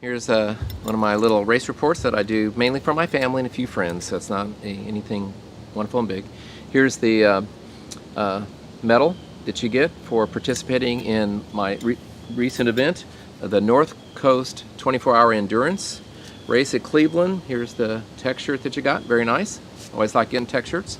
Here's one of my little race reports that I do mainly for my family and a few friends, so it's not anything wonderful and big. Here's the medal that you get for participating in my recent event, the North Coast 24-Hour Endurance race at Cleveland. Here's the tech shirt that you got, very nice. Always like getting tech shirts.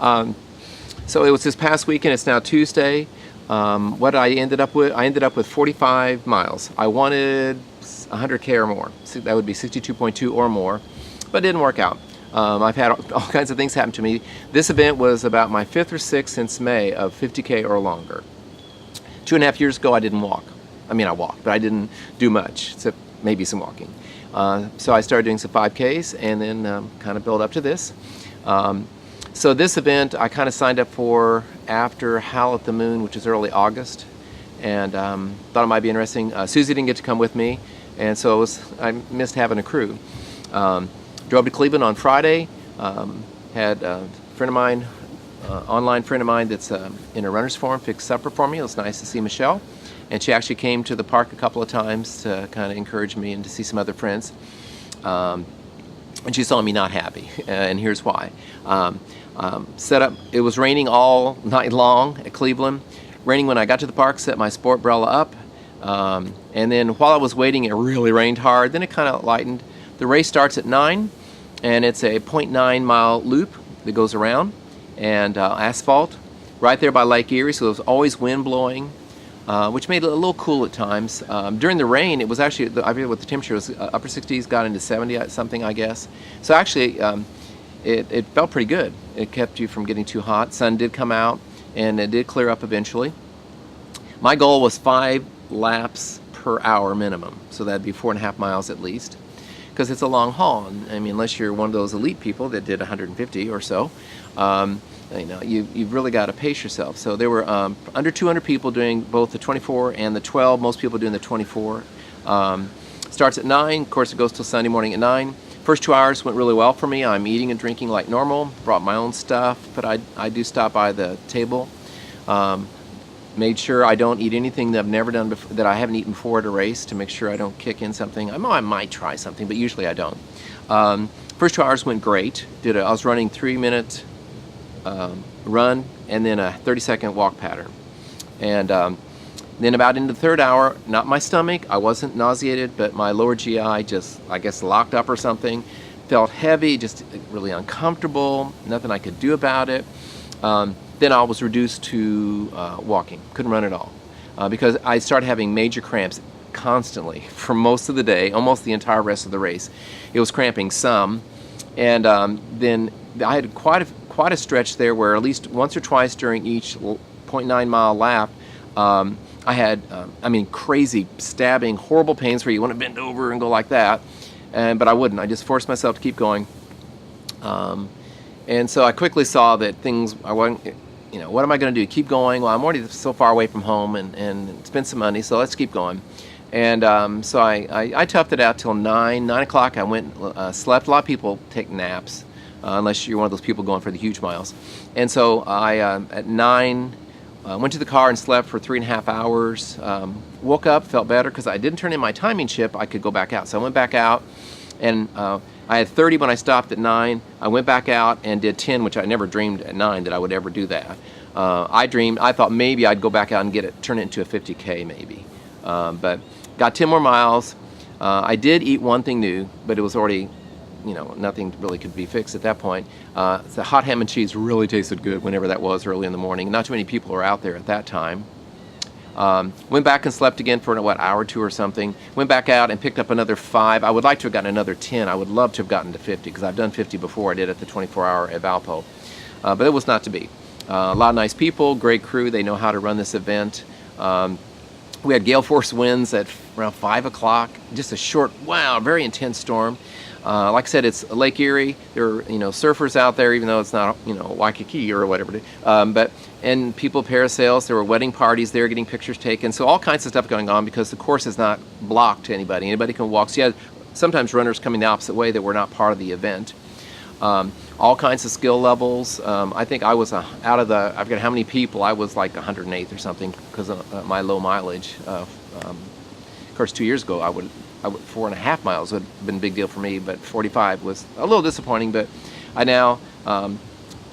So it was this past weekend, it's now Tuesday. What I ended up with 45 miles. I wanted 100K or more. So that would be 62.2 or more, but it didn't work out. I've had all kinds of things happen to me. This event was about my 5th or 6th since May of 50K or longer. 2.5 years ago, I didn't walk. I mean, I walked, but I didn't do much, except maybe some walking. So I started doing some 5Ks and then kind of built up to this. So this event I kind of signed up for after Howl at the Moon, which is early August, and thought it might be interesting. Susie didn't get to come with me, and so I missed having a crew. Drove to Cleveland on Friday, had a friend of mine, online friend of mine that's in a runner's forum, fixed supper for me. It was nice to see Michelle, and she actually came to the park a couple of times to kind of encourage me and to see some other friends. And she saw me not happy, and here's why. It was raining all night long at Cleveland. Raining when I got to the park, set my sport umbrella up, and then while I was waiting, it really rained hard. Then it kind of lightened. The race starts at 9, and it's a 0.9 mile loop that goes around, and asphalt, right there by Lake Erie, so there was always wind blowing, which made it a little cool at times. During the rain, it was actually, I forget what the temperature was, upper 60s, got into 70 something, I guess. So actually, it felt pretty good. It kept you from getting too hot. Sun did come out, and it did clear up eventually. My goal was 5 laps per hour minimum, so that'd be 4.5 miles at least, because it's a long haul. I mean, unless you're one of those elite people that did 150 or so, you've really got to pace yourself. So there were under 200 people doing both the 24 and the 12. Most people doing the 24. Starts at 9. Of course, it goes till Sunday morning at 9. First 2 hours went really well for me. I'm eating and drinking like normal. Brought my own stuff, but I do stop by the table. Made sure I don't eat anything that I've never done before, that I haven't eaten before at a race, to make sure I don't kick in something. I know I might try something, but usually I don't. First 2 hours went great. I was running 3-minute run and then a 30-second walk pattern. And then about in the third hour, not my stomach, I wasn't nauseated, but my lower GI just, I guess, locked up or something. Felt heavy, just really uncomfortable, nothing I could do about it. Then I was reduced to walking, couldn't run at all, because I started having major cramps constantly for most of the day, almost the entire rest of the race. It was cramping some, and then I had quite a stretch there where at least once or twice during each 0.9 mile lap, I had, crazy stabbing, horrible pains where you want to bend over and go like that, but I wouldn't. I just forced myself to keep going. And so I quickly saw that I wasn't, what am I going to do? Keep going? Well, I'm already so far away from home and spend some money, so let's keep going. And so I toughed it out till 9 o'clock. I went, slept. A lot of people take naps, unless you're one of those people going for the huge miles. And so I, at 9, went to the car and slept for 3.5 hours. Woke up, felt better, because I didn't turn in my timing chip. I could go back out. So I went back out, and I had 30 when I stopped at 9. I went back out and did 10, which I never dreamed at 9 that I would ever do that. I thought maybe I'd go back out and turn it into a 50K maybe. But got 10 more miles. I did eat one thing new, but it was already, nothing really could be fixed at that point. The hot ham and cheese really tasted good whenever that was early in the morning. Not too many people were out there at that time. Went back and slept again for an hour or two or something. Went back out and picked up another 5. I would like to have gotten another 10. I would love to have gotten to 50, because I've done 50 before. I did at the 24-hour at Valpo. But it was not to be. A lot of nice people, great crew. They know how to run this event. We had gale force winds at around 5 o'clock. Just a short, very intense storm. Like I said, it's Lake Erie. There are, surfers out there, even though it's not, Waikiki or whatever. And people parasails. There were wedding parties there, getting pictures taken. So all kinds of stuff going on, because the course is not blocked to anybody. Anybody can walk. So you had sometimes runners coming the opposite way that were not part of the event. All kinds of skill levels. I think I was out of the, I forget how many people, I was like 108th or something because of my low mileage. Of course, 2 years ago, 4.5 miles would have been a big deal for me, but 45 was a little disappointing. But I now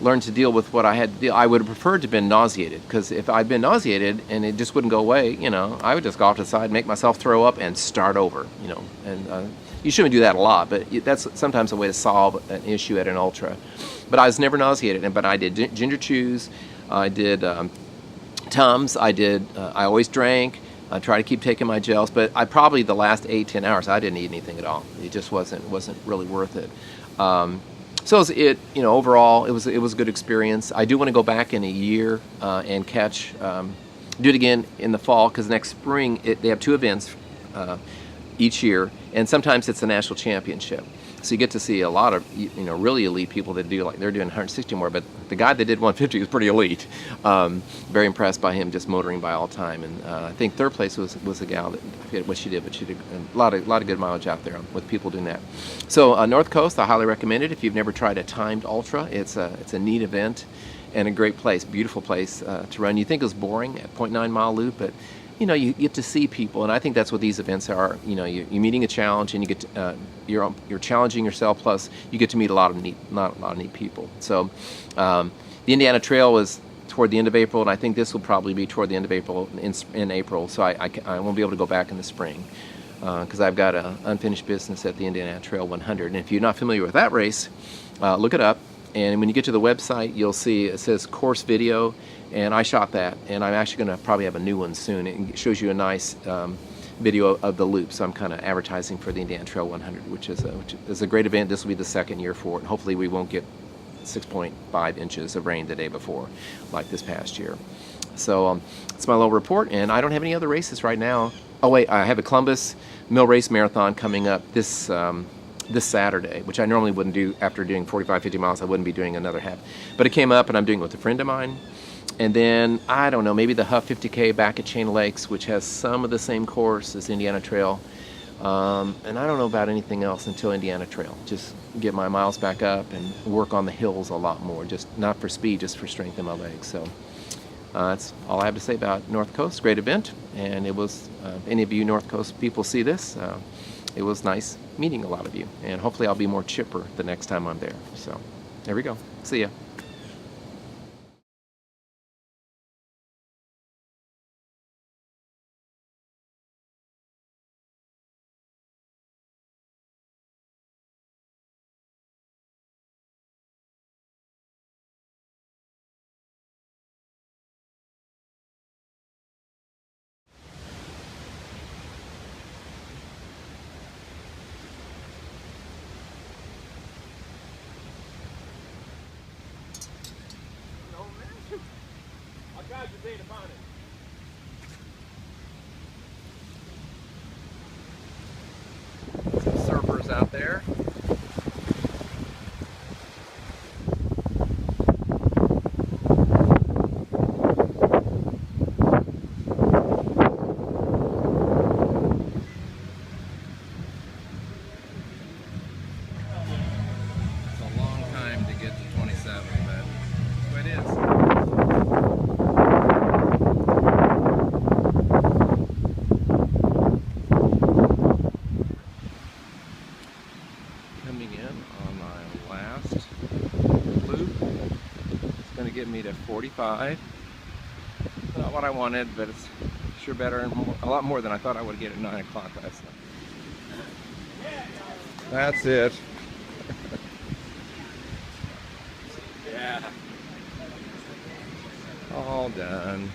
learned to deal with what I had to deal. I would have preferred to have been nauseated, because if I'd been nauseated and it just wouldn't go away, I would just go off to the side, make myself throw up, and start over. And you shouldn't do that a lot, but that's sometimes a way to solve an issue at an ultra. But I was never nauseated. But I did ginger chews, I did Tums, I always drank. I try to keep taking my gels, but I probably the last 8-10 hours I didn't eat anything at all. It just wasn't really worth it. So overall it was a good experience. I do want to go back in a year and do it again in the fall, because next spring they have 2 events each year, and sometimes it's a national championship. So you get to see a lot of really elite people that do, like, they're doing 160 more. But the guy that did 150 was pretty elite. Very impressed by him just motoring by all time. And I think third place was a gal that, I forget what she did, but she did a lot of good mileage out there with people doing that. So North Coast, I highly recommend it if you've never tried a timed ultra. It's a neat event and a great place, beautiful place to run. You think it was boring at 0.9 mile loop, but you get to see people, and I think that's what these events are. You're meeting a challenge, and you get to, you're challenging yourself. Plus, you get to meet a lot of neat people. So, the Indiana Trail was toward the end of April, and I think this will probably be toward the end of April in April. So I won't be able to go back in the spring because I've got unfinished business at the Indiana Trail 100. And if you're not familiar with that race, look it up. And when you get to the website, you'll see it says course video, and I shot that, and I'm actually going to probably have a new one soon. It shows you a nice video of the loop, so I'm kind of advertising for the Indiana Trail 100, which is a great event. This will be the second year for it, and hopefully we won't get 6.5 inches of rain the day before, like this past year. So it's my little report, and I don't have any other races right now. Oh wait, I have a Columbus Mill Race Marathon coming up this Saturday, which I normally wouldn't do. After doing 45-50 miles, I wouldn't be doing another half. But it came up, and I'm doing it with a friend of mine. And then, I don't know, maybe the Huff 50K back at Chain Lakes, which has some of the same course as Indiana Trail. And I don't know about anything else until Indiana Trail. Just get my miles back up and work on the hills a lot more. Just not for speed, just for strength in my legs. So that's all I have to say about North Coast. Great event. And it was, if any of you North Coast people see this, it was nice meeting a lot of you. And hopefully I'll be more chipper the next time I'm there. So there we go. See ya. Some surfers out there. It's a long time to get to 27, but that's what it is. Coming in on my last loop. It's going to get me to 45. Not what I wanted, but it's sure better and a lot more than I thought I would get at 9 o'clock last night. That's it. Yeah. All done.